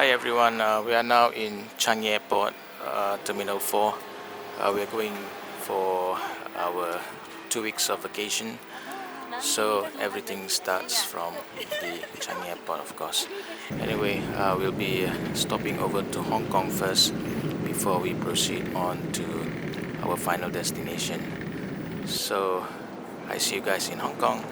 Hi everyone, we are now in Changi Airport, Terminal 4. We are going for our 2 weeks of vacation. So everything starts from the Changi Airport, of course. Anyway, we'll be stopping over to Hong Kong first before we proceed on to our final destination. So I see you guys in Hong Kong.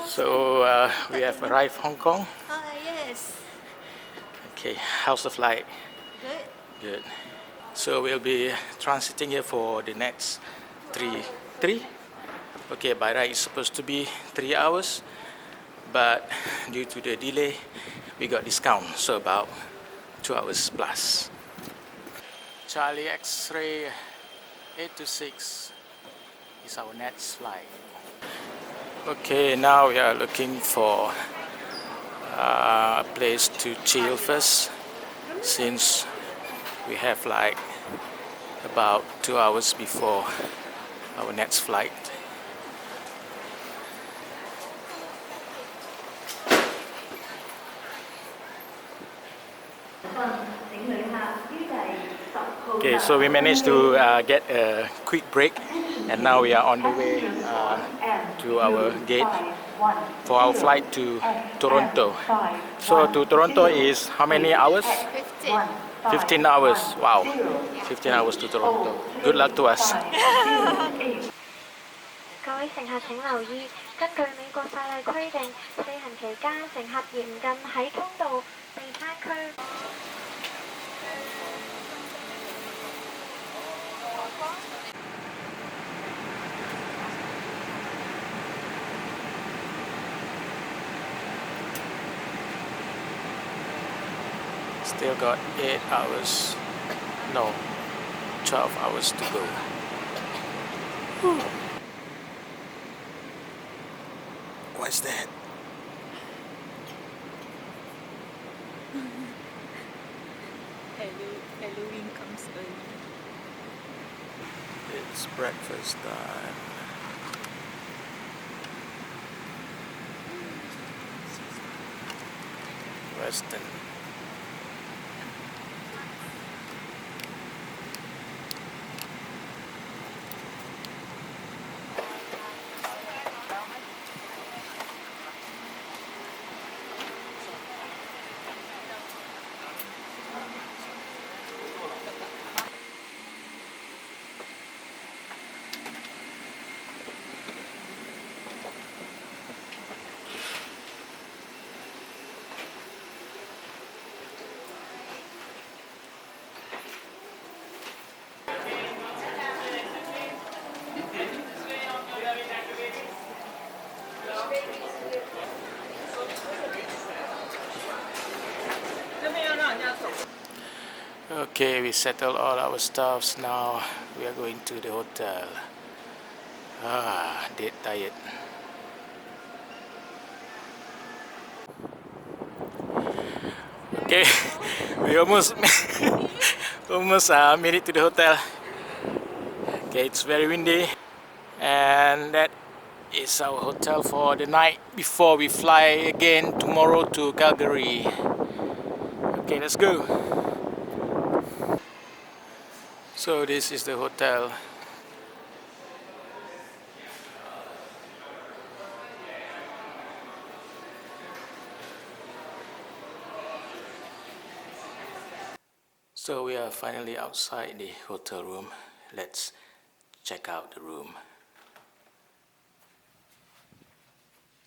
So we have arrived Hong Kong. Yes. Okay, how's the flight? Good. Good. So we'll be transiting here for the next three. Okay, by right it's supposed to be 3 hours, but due to the delay, we got discount, so about 2 hours plus. Charlie X-ray 826 is our next flight. Okay, now we are looking for a place to chill first, since we have like about 2 hours before our next flight. Okay, so we managed to get a quick break, and now we are on the way to our gate for our flight to Toronto. So to Toronto is how many hours? 15. 15 hours. Wow, 15 hours to Toronto. Good luck to us. 各位乘客請留意，根據美國法例規定，飛行期間乘客嚴禁喺通道、備餐區。Still got 8 hours. No, 12 hours to go. What's that? Halloween comes early. It's breakfast time. Western. Okay, we settled all our stuffs. Now we are going to the hotel. Dead tired. Okay, we almost made it to the hotel. Okay, it's very windy, and that is our hotel for the night before we fly again tomorrow to Calgary. Okay, let's go. So this is the hotel. So we are finally outside the hotel room. Let's check out the room.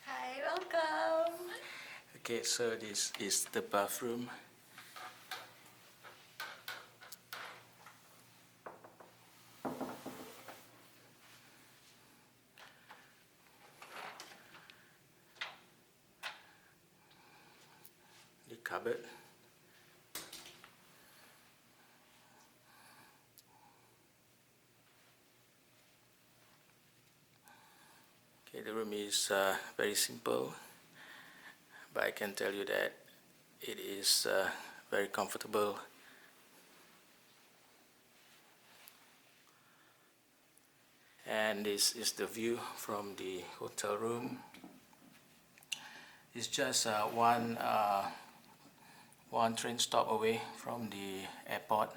Hi, welcome. Okay, so this is the bathroom. cupboard. Okay, the room is very simple, but I can tell you that it is very comfortable. And this is the view from the hotel room. It's just one train stop away from the airport,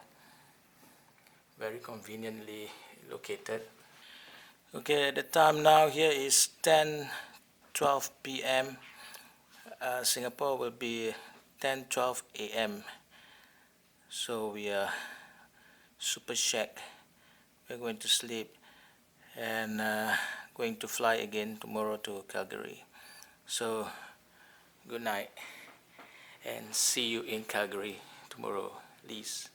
very conveniently located. Okay, the time now here is 10:12 p.m. Singapore will be 10:12 a.m. So we are super shack. We're going to sleep and going to fly again tomorrow to Calgary. So good night and see you in Calgary tomorrow, Liz.